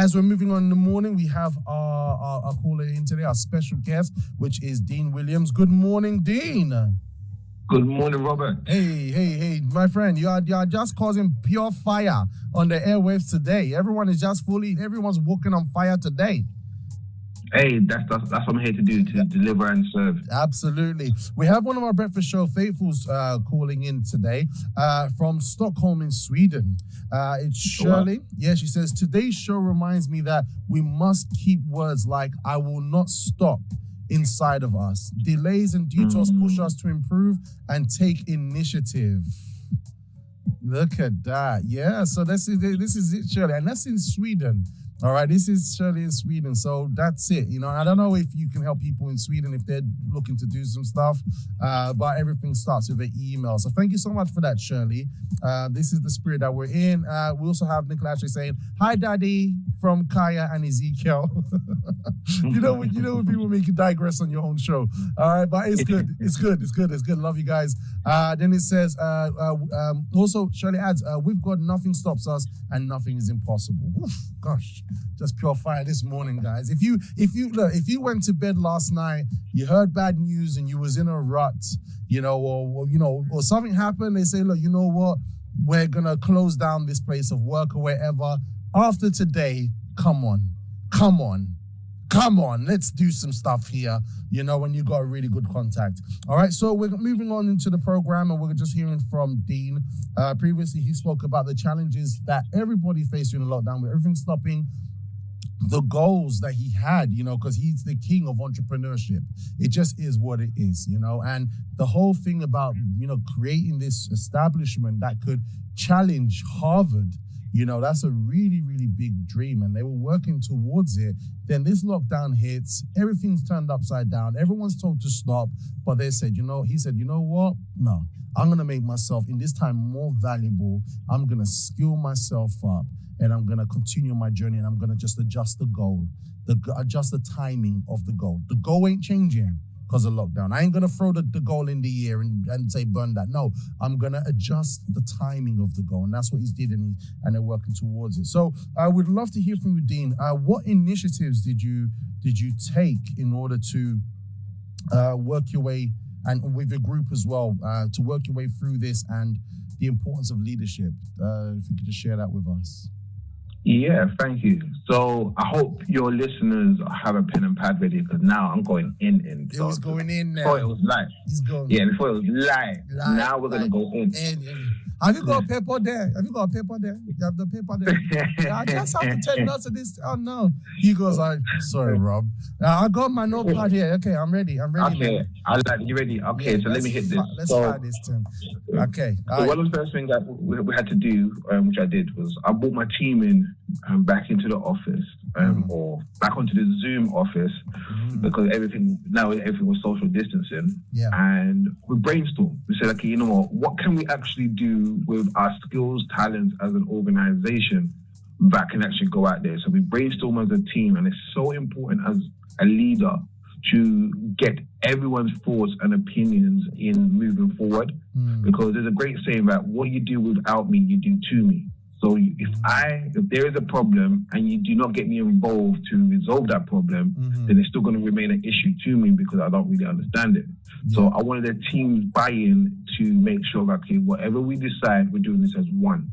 as we're moving on in the morning, we have our caller in today, our special guest, which is Dean Williams. Good morning, Dean. Good morning, Robert. Hey, my friend, you are just causing pure fire on the airwaves today. Everyone's walking on fire today. Hey, that's what I'm here to do, to deliver and serve. Absolutely. We have one of our breakfast show faithfuls calling in today from Stockholm in Sweden. It's Shirley. Yeah, she says, today's show reminds me that we must keep words like I will not stop inside of us. Delays and detours push us to improve and take initiative. Look at that. Yeah, so this is it, Shirley. And that's in Sweden. All right, this is Shirley in Sweden, so that's it. I don't know if you can help people in Sweden if they're looking to do some stuff, but everything starts with an email. So thank you so much for that, Shirley. This is the spirit that we're in. We also have Nicola actually saying, hi, Daddy, from Kaya and Ezekiel. you know when people make you digress on your own show. All right, but it's good. It's good. Love you guys. Then it says, also, Shirley adds, with God, nothing stops us and nothing is impossible. Oof, gosh. Just pure fire this morning, guys. If you went to bed last night, you heard bad news and you was in a rut, or something happened, they say, look, you know what? We're gonna close down this place of work or wherever. After today, come on. Let's do some stuff here, when you got a really good contact. All right, so we're moving on into the program, and we're just hearing from Dean. Previously, he spoke about the challenges that everybody faced during the lockdown, with everything stopping, the goals that he had, because he's the king of entrepreneurship. It just is what it is, and the whole thing about, creating this establishment that could challenge Harvard, that's a really, really big dream, and they were working towards it. Then this lockdown hits, everything's turned upside down, everyone's told to stop, but he said, you know what? No, I'm going to make myself in this time more valuable. I'm going to skill myself up, and I'm going to continue my journey, and I'm going to just adjust the goal, adjust the timing of the goal. The goal ain't changing because of lockdown. I ain't going to throw the goal in the air and say, burn that. No, I'm going to adjust the timing of the goal. And that's what he's did, and they're working towards it. So I would love to hear from you, Dean. What initiatives did you take in order to work your way, and with your group as well, to work your way through this and the importance of leadership? If you could just share that with us. Yeah, thank you. So I hope your listeners have a pen and pad ready, because now I'm going in. So it was going in now. Before it was live. He's going. Yeah, before it was live. Now we're going to go in. Have you got a paper there? You have the paper there? I just have to take notes of this. Oh, no. He goes, sorry, Rob. I got my notepad here. Okay, I'm ready. Okay, you ready? Okay, yeah, so let me hit this. Let's try this turn. Okay. So one of the first things that we had to do, which I did, was I brought my team in back into the office, or back onto the Zoom office, because everything was social distancing. Yeah. And we brainstormed. We said, okay, you know what can we actually do with our skills, talents as an organization that can actually go out there? So we brainstorm as a team, and it's so important as a leader to get everyone's thoughts and opinions in moving forward, because there's a great saying that what you do without me, you do to me. So if there is a problem and you do not get me involved to resolve that problem, then it's still going to remain an issue to me because I don't really understand it. So I wanted the team's buy-in to make sure that, okay, whatever we decide, we're doing this as one.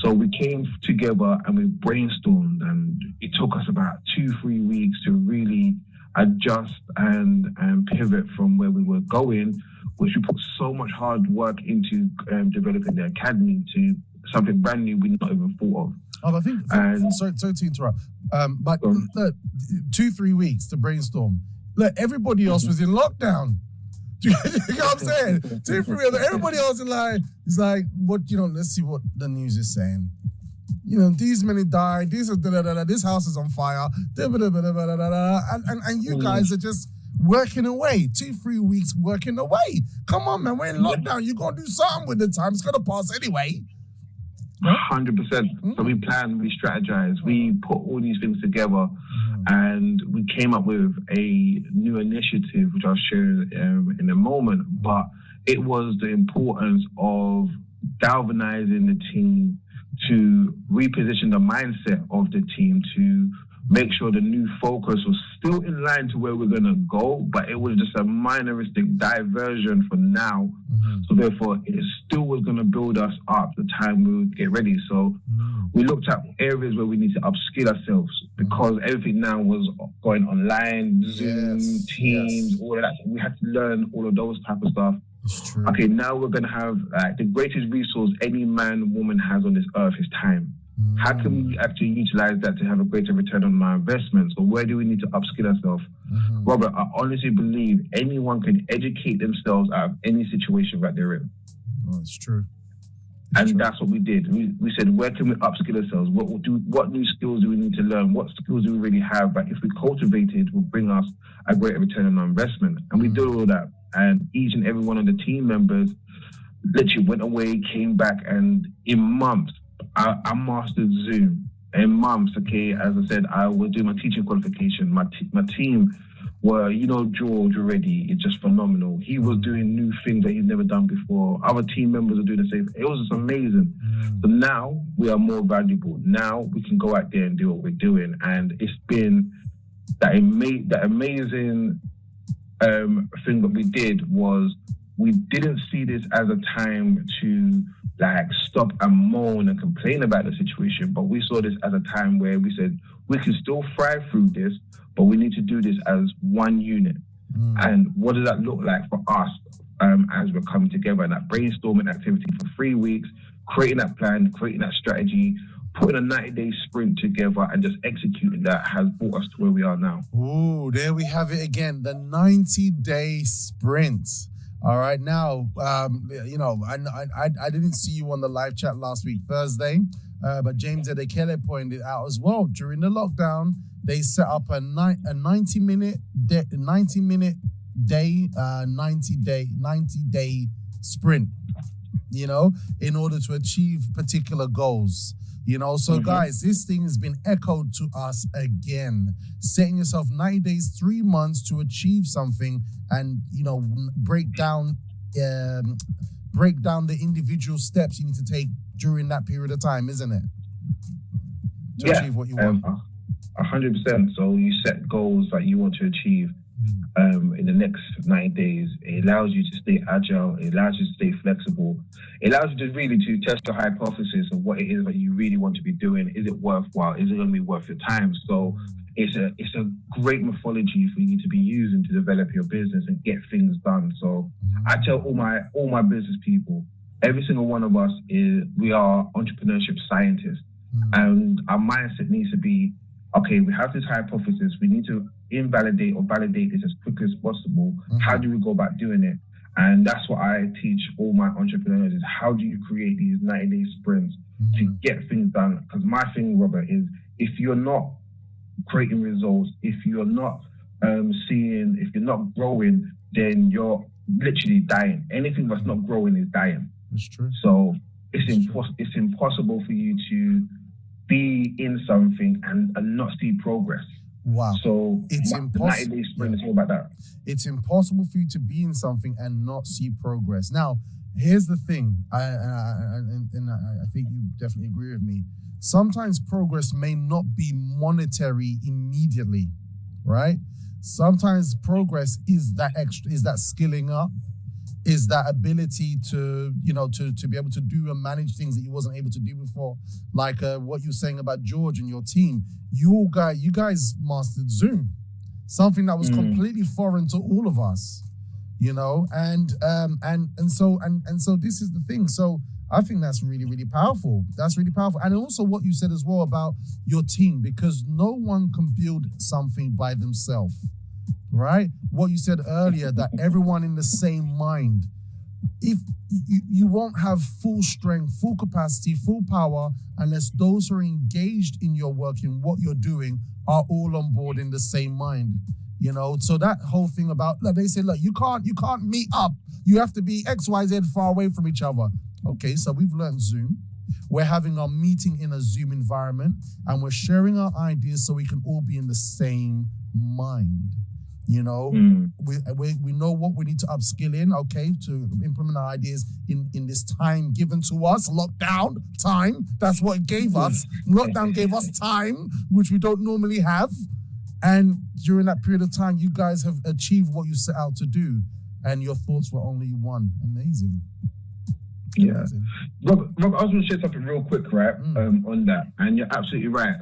So we came together and we brainstormed, and it took us about 2-3 weeks to really adjust and pivot from where we were going, which we put so much hard work into developing the academy to something brand new we not even thought of. I think, sorry to interrupt, but 2-3 weeks to brainstorm. Look, everybody else was in lockdown. You know what I'm saying? 2-3 weeks, everybody else is like, what, let's see what the news is saying. These many died, this house is on fire, and you guys are just working away, 2-3 weeks working away. Come on, man, we're in lockdown. You're going to do something with the time. It's going to pass anyway. 100%. So we planned, we strategized, we put all these things together, and we came up with a new initiative, which I'll share in a moment. But it was the importance of galvanizing the team, to reposition the mindset of the team to make sure the new focus was still in line to where we're going to go, but it was just a minoristic diversion for now. So therefore, it still was going to build us up the time we would get ready. So we looked at areas where we need to upskill ourselves because everything now was going online, Zoom, Teams, all of that. We had to learn all of those type of stuff. Okay, now we're going to have the greatest resource any man, woman has on this earth is time. How can we actually utilize that to have a greater return on our investment? So where do we need to upskill ourselves? Robert, I honestly believe anyone can educate themselves out of any situation that they're in. Oh, it's true. That's what we did. We said, where can we upskill ourselves? What new skills do we need to learn? What skills do we really have that if we cultivated will bring us a greater return on our investment? And we did all of that. And each and every one of the team members literally went away, came back, and in months, I mastered Zoom. In months, okay, as I said, I was doing my teaching qualification. My team were, George already, it's just phenomenal. He was doing new things that he's never done before. Our team members are doing the same. It was just amazing. So now we are more valuable. Now we can go out there and do what we're doing. And it's been that amazing thing that we did was we didn't see this as a time to stop and moan and complain about the situation, but we saw this as a time where we said we can still thrive through this, but we need to do this as one unit. And what does that look like for us as we're coming together? And that brainstorming activity for 3 weeks, creating that plan, creating that strategy, putting a 90-day sprint together and just executing that has brought us to where we are now. Ooh, there we have it again, the 90-day sprint. All right, now, I didn't see you on the live chat last week, Thursday, but James Edekele pointed out as well, during the lockdown, they set up a 90-minute day sprint, in order to achieve particular goals. So guys, this thing has been echoed to us again. Setting yourself 90 days, 3 months to achieve something and, break down the individual steps you need to take during that period of time, isn't it? To achieve what you want. 100%. So you set goals that you want to achieve in the next 90 days. It allows you to stay agile. It allows you to stay flexible. It allows you to really to test your hypothesis of what it is that you really want to be doing. Is it worthwhile? Is it going to be worth your time? So it's a great methodology for you to be using to develop your business and get things done. So I tell all my business people, every single one of us we are entrepreneurship scientists, and our mindset needs to be, okay, we have this hypothesis. We need to invalidate or validate this as quickly as possible. How do we go about doing it? And that's what I teach all my entrepreneurs is how do you create these 90-day sprints to get things done? Because my thing, Robert, is if you're not creating results, if you're not if you're not growing, then you're literally dying. Anything that's not growing is dying. That's true. So it's impossible for you to be in something and not see progress. Wow. So it's impossible. 90-day sprint is all about that. It's impossible for you to be in something and not see progress. Now, here's the thing, I think you definitely agree with me. Sometimes progress may not be monetary immediately, right? Sometimes progress is that skilling up, is that ability to be able to do and manage things that you wasn't able to do before. Like what you're saying about George and your team. You guys mastered Zoom, something that was completely foreign to all of us, and so this is the thing. So I think that's really, really powerful. That's really powerful. And also what you said as well about your team, because no one can build something by themselves. Right? What you said earlier, that everyone in the same mind. If you won't have full strength, full capacity, full power, unless those who are engaged in your work, in what you're doing, are all on board in the same mind. So that whole thing about, they say, look, you can't meet up. You have to be XYZ far away from each other. Okay, so we've learned Zoom. We're having our meeting in a Zoom environment, and we're sharing our ideas so we can all be in the same mind. We know what we need to upskill in, okay, to implement our ideas in this time given to us. Lockdown time, that's what it gave us. Lockdown gave us time, which we don't normally have. And during that period of time, you guys have achieved what you set out to do. And your thoughts were only one. Amazing. Yeah. Rob, I was going to share something real quick, right, on that. And you're absolutely right.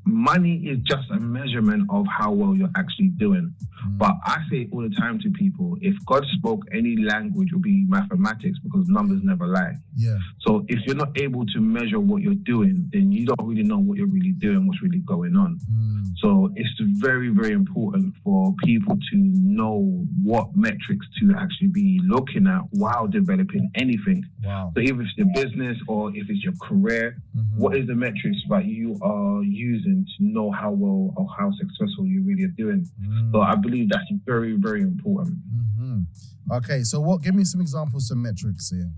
Money is just a measurement of how well you're actually doing. But I say all the time to people, if God spoke any language, it would be mathematics, because numbers never lie. Yeah. So if you're not able to measure what you're doing, then you don't really know what you're really doing, what's really going on. So it's very, very important for people to know what metrics to actually be looking at while developing anything. Wow. So if it's your business or if it's your career, what is the metrics that you are using to know how well or how successful you really are doing? So I believe that's very, very important. Okay, so give me some examples, some metrics here.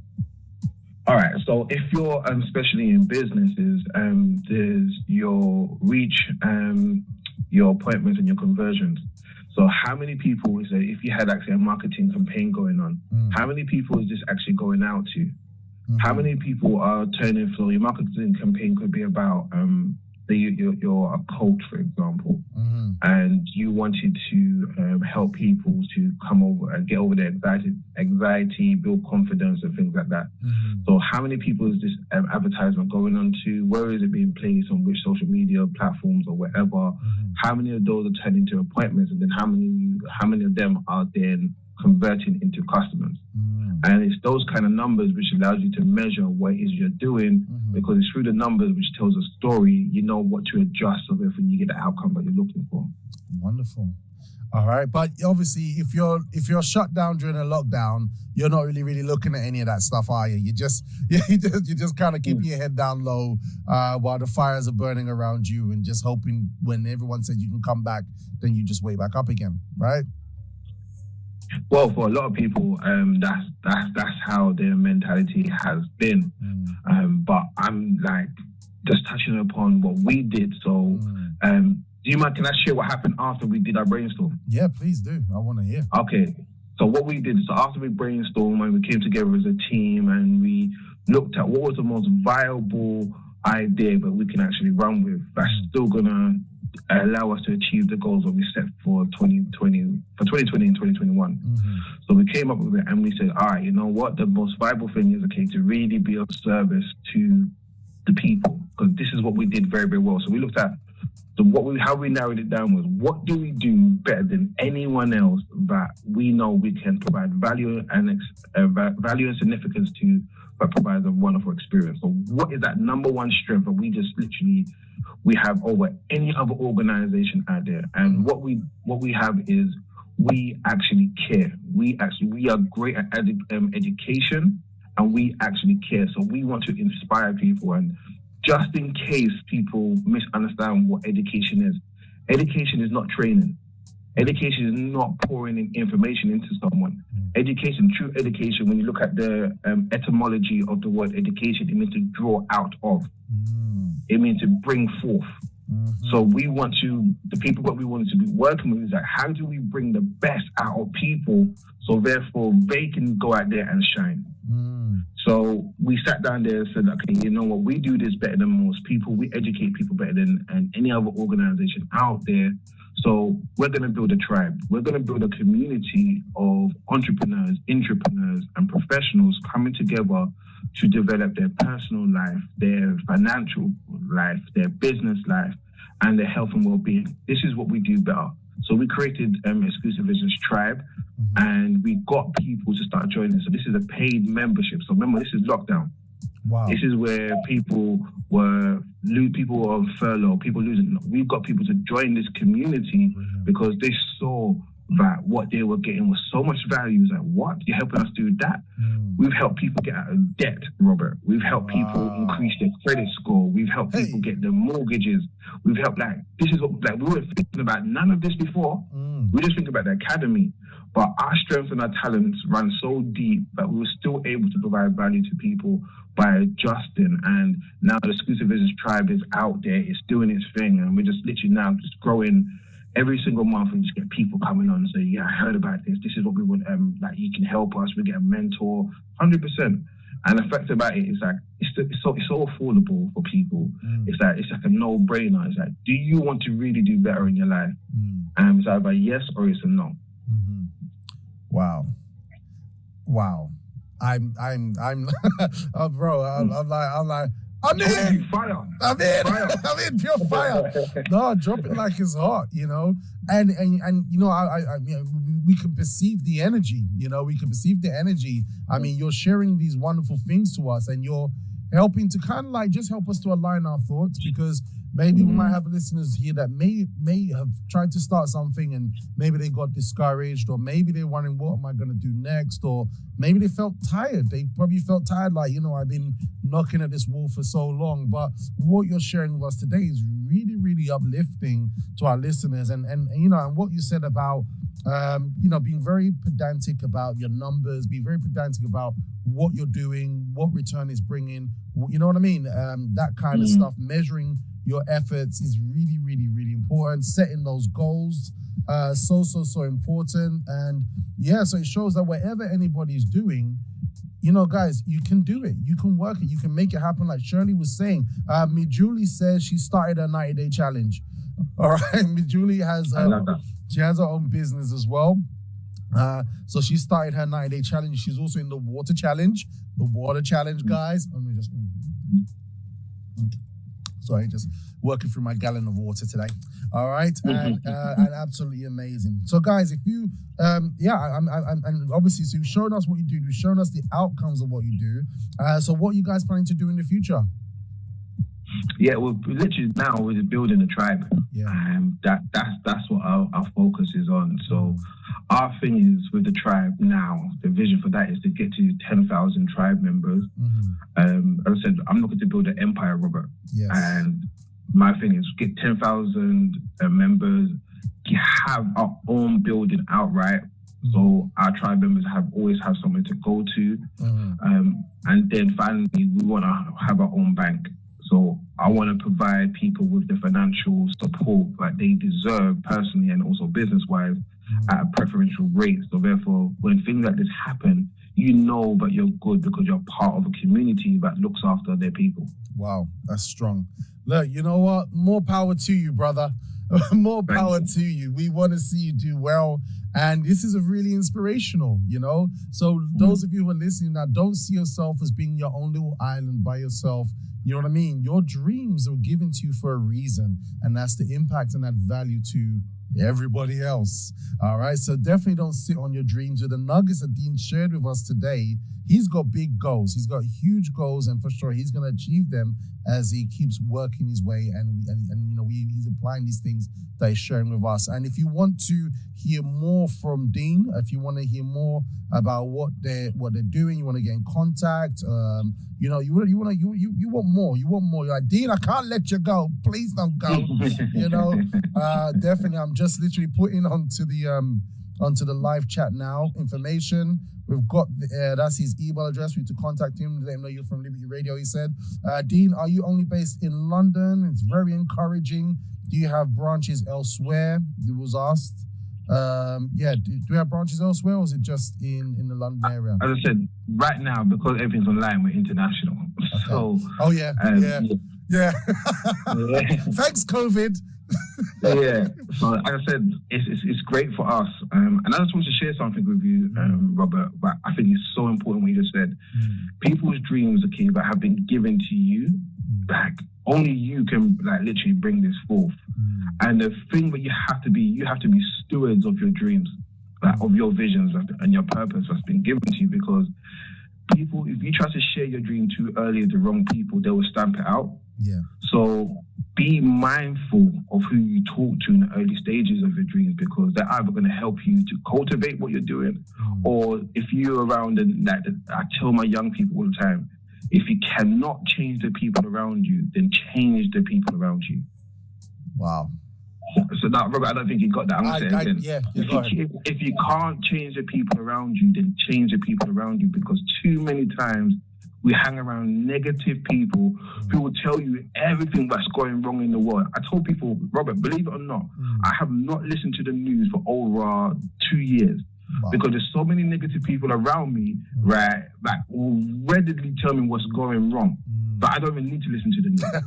All right, so if you're especially in businesses, there's your reach, your appointments and your conversions. So how many people is there, if you had actually a marketing campaign going on, how many people is this actually going out to? How many people are turning, so your marketing campaign could be about, you're a coach, for example, and you wanted to help people to come over and get over their anxiety, build confidence and things like that. So how many people is this advertisement going on to? Where is it being placed, on which social media platforms or wherever? How many of those are turning into appointments, and then how many of them are then converting into customers? And it's those kind of numbers which allows you to measure what it is you're doing, because it's through the numbers which tells a story. You know what to adjust so therefore you get the outcome that you're looking for. Wonderful. All right, but obviously if you're shut down during a lockdown, you're not really looking at any of that stuff, are you? You just kind of keep your head down low while the fires are burning around you, and just hoping when everyone says you can come back, then you just wake back up again, right? Well, for a lot of people, that's how their mentality has been. But I'm like just touching upon what we did. So, do you mind? Can I share what happened after we did our brainstorm? Yeah, please do. I want to hear. Okay. So what we did, so after we brainstormed and we came together as a team and we looked at what was the most viable idea that we can actually run with, that's still gonna allow us to achieve the goals that we set for 2020 and 2021. So we came up with it and we said, all right, you know what? The most viable thing is, okay, to really be of service to the people, because this is what we did very, very well. So we looked at how we narrowed it down was, what do we do better than anyone else that we know we can provide value and significance to, but provides a wonderful experience. So what is that number one strength that we have over any other organization out there? And what we have is, we actually care. We are great at education, and we actually care. So we want to inspire people. And just in case people misunderstand what education is not training. Education is not pouring in information into someone. Education, true education, when you look at the etymology of the word education, it means to draw out of. It means to bring forth. So the people that we want to be working with is like, how do we bring the best out of people so therefore they can go out there and shine? So we sat down there and said, okay, you know what, we do this better than most people. We educate people better than any other organization out there. So we're going to build a tribe. We're going to build a community of entrepreneurs, intrapreneurs, and professionals coming together to develop their personal life, their financial life, their business life, and their health and well-being. This is what we do better. So we created Exclusive Visions Tribe, and we got people to start joining. So this is a paid membership. So remember, this is lockdown. Wow. This is where people on furlough, people losing. We've got people to join this community because they saw that what they were getting was so much value. It's like, what? You're helping us do that? We've helped people get out of debt, Robert. We've helped people increase their credit score. We've helped people get their mortgages. We've helped, this is what, we weren't thinking about none of this before. We just think about the academy. But our strengths and our talents run so deep that we were still able to provide value to people by adjusting. And now the Exclusive Business Tribe is out there, it's doing its thing, and we're just literally now just growing every single month we just get people coming on and say, yeah, I heard about this. This is what we want. Like, you can help us. We get a mentor, 100%. And the fact about it is like, it's so affordable for people. It's like a no-brainer. It's like, do you want to really do better in your life? It's either yes or it's a no. Wow. I'm bro. I'm in. Fire. I'm in pure fire. No, drop it like it's hot, you know. And you know, we can perceive the energy. You know, we can perceive the energy. I mean, you're sharing these wonderful things to us, and you're helping to kind of like just help us to align our thoughts, because maybe we might have listeners here that may have tried to start something and maybe they got discouraged, or maybe they're wondering, what am I going to do next? Or maybe they felt tired. They probably felt tired, like, you know, I've been knocking at this wall for so long. But what you're sharing with us today is really, really uplifting to our listeners. And you know, and what you said about, you know, being very pedantic about your numbers, be very pedantic about what you're doing, what return is bringing, you know what I mean? That kind of stuff, measuring your efforts is really, really, really important. Setting those goals, so important. And yeah, so it shows that whatever anybody's doing, you know, guys, you can do it. You can work it. You can make it happen. Like Shirley was saying, Julie says she started a 90-day challenge. All right, Julie has she has her own business as well. So she started her 90-day challenge. She's also in the water challenge. The water challenge, guys. Let me just. Sorry, just working through my gallon of water today. All right, and absolutely amazing. So, guys, if you, and obviously, so you've shown us what you do. You've shown us the outcomes of what you do. So, what are you guys planning to do in the future? Yeah, well, literally now we're just building a tribe. Yeah. That's what our focus is on. So our thing is with the tribe now, the vision for that is to get to 10,000 tribe members. As I said, I'm looking to build an empire, Robert. Yes. And my thing is get 10,000 members, have our own building outright. So our tribe members always have something to go to. And then finally, we want to have our own bank. So I want to provide people with the financial support that they deserve personally and also business-wise at a preferential rate. So therefore, when things like this happen, you know that you're good because you're part of a community that looks after their people. Wow, that's strong. Look, you know what? More power to you, brother. More power to you. We want to see you do well. And this is a really inspirational, you know? So those of you who are listening now, don't see yourself as being your own little island by yourself. You know what I mean? Your dreams were given to you for a reason, and that's to impact and add value to everybody else. All right? So definitely don't sit on your dreams. With the nuggets that Dean shared with us today, he's got big goals. He's got huge goals, and for sure he's going to achieve them as he keeps working his way. And you know, he's applying these things that he's sharing with us. And if you want to hear more from Dean, if you want to hear more about what they're doing, you want to get in contact, you know, you want more. You're like, Dean, I can't let you go. Please don't go. You know, definitely. I'm just literally putting onto the live chat now information. We've got that's his email address. We need to contact him, let him know you're from Liberty Radio. He said, Dean, are you only based in London? It's very encouraging. Do you have branches elsewhere? It was asked. Do we have branches elsewhere, or is it just in the London area? As I said, right now, because everything's online, we're international. Okay. So, yeah. Thanks, COVID. Yeah. So, like I said, it's great for us. And I just want to share something with you, Robert. But I think it's so important what you just said. People's dreams, okay, that have been given to you, like only you can like literally bring this forth. And the thing that you have to be stewards of your dreams, like, of your visions and your purpose that's been given to you. Because people, if you try to share your dream too early with the wrong people, they will stamp it out. Yeah. So be mindful of who you talk to in the early stages of your dreams, because they're either going to help you to cultivate what you're doing, or if you're around, and like I tell my young people all the time, if you cannot change the people around you, then change the people around you. Wow. So now, Robert, I don't think you got that. I'm going to say it again. If you can't change the people around you, then change the people around you, because too many times We hang around negative people who will tell you everything that's going wrong in the world. I told people, Robert, believe it or not, I have not listened to the news for over 2 years. Wow. Because there's so many negative people around me, right, that will readily tell me what's going wrong. But I don't even need to listen to the news.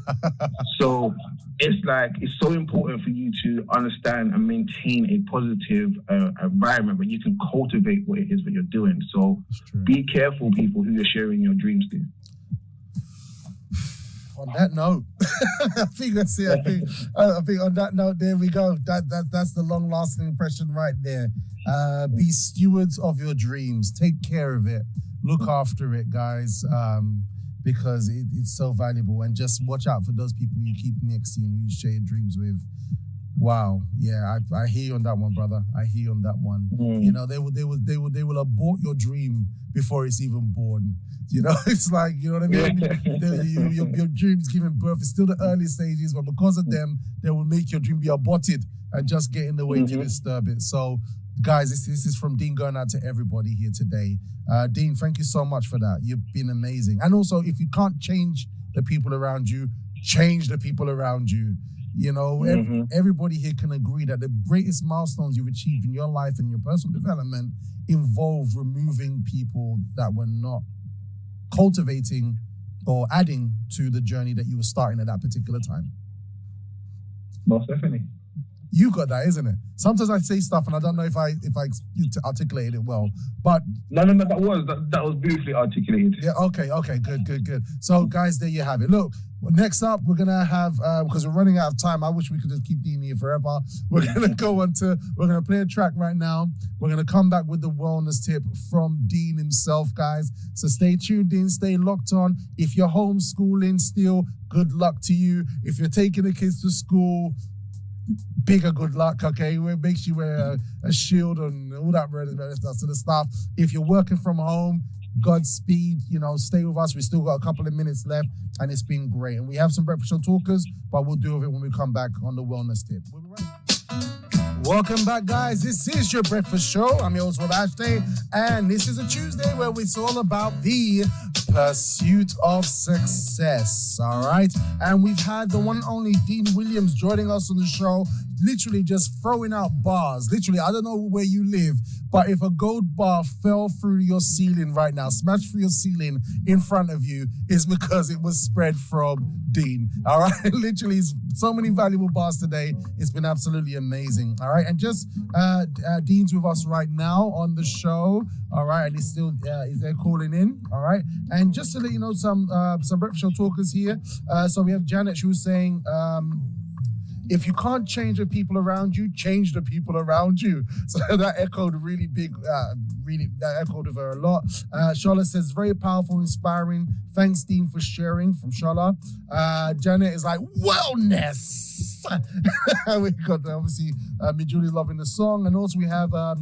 So it's so important for you to understand and maintain a positive environment where you can cultivate what it is that you're doing. So be careful, people, who you're sharing your dreams to. On that note, I think on that note, there we go. That's the long-lasting impression right there. Be stewards of your dreams. Take care of it. Look after it, guys, because it's so valuable. And just watch out for those people you keep next to you and you share your dreams with. Wow, yeah, I hear you on that one, brother. I hear you on that one. You know, they will abort your dream before it's even born. You know, it's like, you know what I mean? Your dream is giving birth. It's still the early stages, but because of them, they will make your dream be aborted and just get in the way to disturb it. So, guys, this is from Dean going out to everybody here today. Dean, thank you so much for that. You've been amazing. And also, if you can't change the people around you, change the people around you. You know, everybody here can agree that the greatest milestones you've achieved in your life and your personal development involve removing people that were not cultivating or adding to the journey that you were starting at that particular time. Most definitely. You got that, isn't it? Sometimes I say stuff and I don't know if I articulated it well, but no, that was beautifully articulated. Yeah, okay, good. So, guys, there you have it. Look, next up, we're gonna have because we're running out of time. I wish we could just keep Dean here forever. We're gonna play a track right now. We're gonna come back with the wellness tip from Dean himself, guys. So stay tuned in, stay locked on. If you're homeschooling still, good luck to you. If you're taking the kids to school, bigger good luck, okay? Make sure you wear a shield and all that sort of stuff. If you're working from home, Godspeed, you know, stay with us. We still got a couple of minutes left and it's been great. And we have some breakfast show talkers, but we'll deal with it when we come back on the wellness tip. We'll be right back. Welcome back, guys. This is your breakfast show. I'm your host, Rob Ashley, and this is a Tuesday where it's all about the pursuit of success, all right? And we've had the one and only Dean Williams joining us on the show, literally just throwing out bars. Literally, I don't know where you live, but if a gold bar fell through your ceiling right now, smashed through your ceiling in front of you, it's because it was spread from Dean, all right? Literally, so many valuable bars today. It's been absolutely amazing, all right? And just Dean's with us right now on the show, all right? And he's still is there calling in, all right? And just to let you know, some breakfast show talkers here. So we have Janet. She was saying, if you can't change the people around you, change the people around you. So that echoed really big, that echoed with her a lot. Shola says, very powerful, inspiring. Thanks, Dean, for sharing, from Shola. Janet is like, wellness. We got, obviously, Julie's loving the song. And also we have our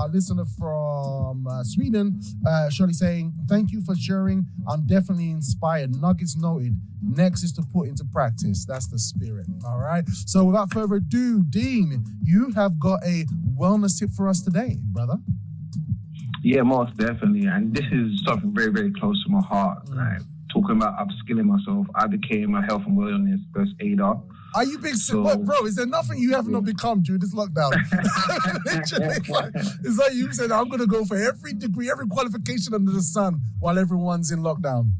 listener from Sweden, Shirley, saying, thank you for sharing. I'm definitely inspired. Nuggets noted. Next is to put into practice. That's the spirit. All right. So without further ado, Dean, you have got a wellness tip for us today, brother. Yeah, most definitely. And this is something very, very close to my heart. Right? Talking about upskilling myself. I became a health and wellness first aider. Are you big? Bro, is there nothing you have not become during this lockdown? It's like you said, I'm going to go for every degree, every qualification under the sun while everyone's in lockdown.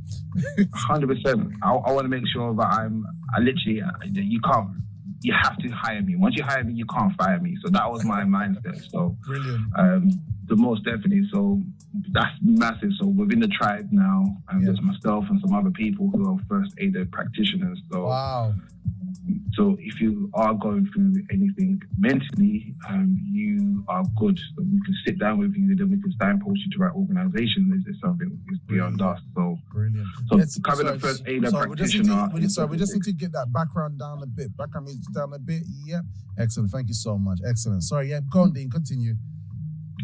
100%. I want to make sure that you have to hire me. Once you hire me, you can't fire me. So that was my mindset. So brilliant. The most definitely. So that's massive. So within the tribe now, there's myself and some other people who are first aid practitioners. So wow. So if you are going through anything mentally, you are good. So we can sit down with you, then we can signpost you to right organization. Is something is beyond us. So brilliant. So coming a first aid practitioner. We just need to get that background down a bit. Background music down a bit. Yep. Excellent. Thank you so much. Excellent. Sorry. Yeah. Go on, Dean. Continue.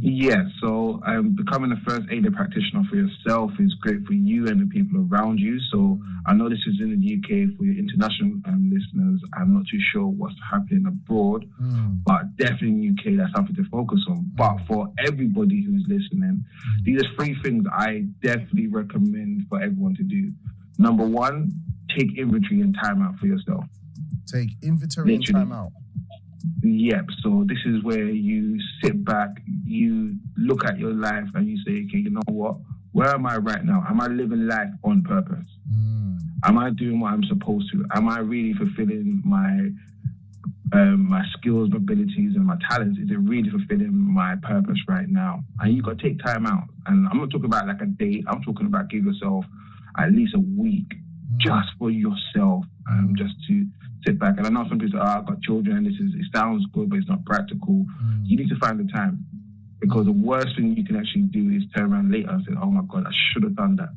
Yeah, so becoming a first aid practitioner for yourself is great for you and the people around you. So I know this is in the UK. For your international listeners, I'm not too sure what's happening abroad, but definitely in the UK, that's something to focus on. But for everybody who's listening, these are 3 things I definitely recommend for everyone to do. Number 1, take inventory and time out for yourself. Take inventory and time out. Yep. So this is where you sit back, you look at your life and you say, okay, you know what? Where am I right now? Am I living life on purpose? Am I doing what I'm supposed to? Am I really fulfilling my skills, my abilities, and my talents? Is it really fulfilling my purpose right now? And you got to take time out. And I'm not talking about like a day. I'm talking about give yourself at least a week just for yourself, just to sit back. And I know some people say, I've got children, it sounds good, but it's not practical. You need to find the time, because the worst thing you can actually do is turn around later and say, oh my God, I should have done that.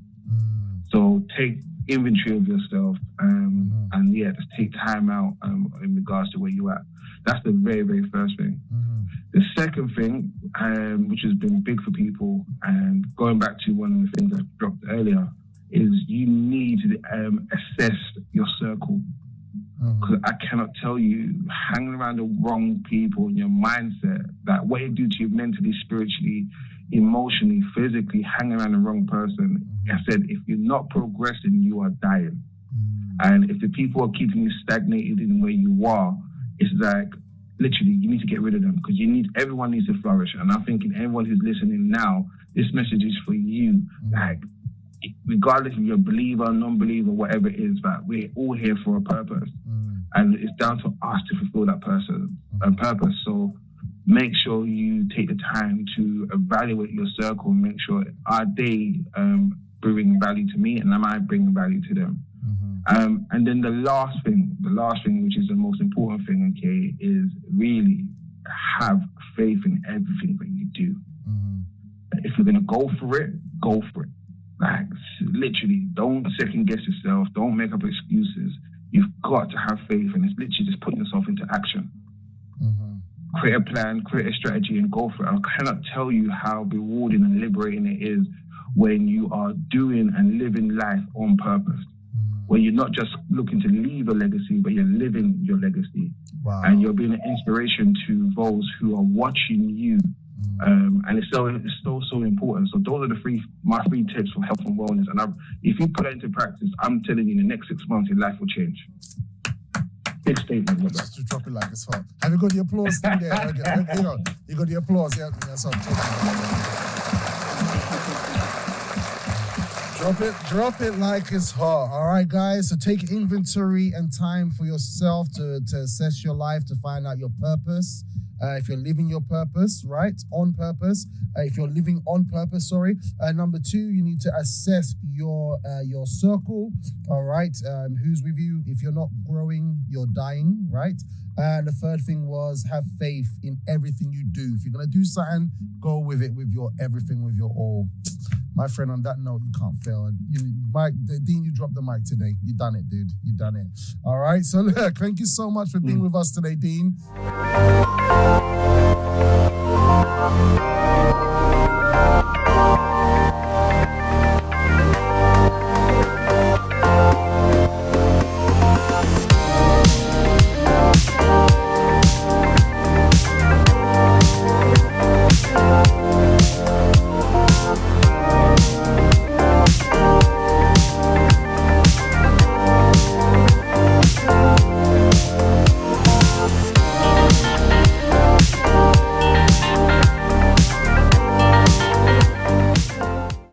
So take inventory of yourself, and just take time out in regards to where you're at. That's the very, very first thing. The second thing, which has been big for people, and going back to one of the things I dropped earlier, is you need to assess your circle. Because I cannot tell you, hanging around the wrong people in your mindset, that what it do to you mentally, spiritually, emotionally, physically, hanging around the wrong person. I said, if you're not progressing, you are dying. And if the people are keeping you stagnated in where you are, it's like, literally, you need to get rid of them, because everyone needs to flourish. And I'm thinking everyone who's listening now, this message is for you. Like, regardless if you're a believer, non-believer, whatever it is, that we're all here for a purpose. And it's down to us to fulfill that purpose. So make sure you take the time to evaluate your circle and make sure, are they bringing value to me, and am I bringing value to them? And then the last thing, which is the most important thing, okay, is really have faith in everything that you do. If you're going to go for it, go for it. Like, literally, don't second guess yourself. Don't make up excuses. You've got to have faith, and it's literally just putting yourself into action. Create a plan, create a strategy, and go for it. I cannot tell you how rewarding and liberating it is when you are doing and living life on purpose. Where you're not just looking to leave a legacy, but you're living your legacy. Wow. And you're being an inspiration to those who are watching you. And it's so important. So those are my 3 tips for health and wellness. And if you put it into practice, I'm telling you, in the next 6 months, your life will change. Big statement. Just to drop it like it's hot. Have you got the applause thing there? You got the applause. Yeah, that's what I'm talking about. Drop it like it's hot. All right, guys. So take inventory and time for yourself to assess your life, to find out your purpose. If you're living your purpose, right? On purpose. If you're living on purpose, sorry. Number 2, you need to assess your circle. All right. Who's with you? If you're not growing, you're dying, right? And the third thing was have faith in everything you do. If you're going to do something, go with it with your everything, with your all. My friend, on that note, you can't fail. Dean, you dropped the mic today. You done it, dude. You done it. All right. So look, thank you so much for being with us today, Dean.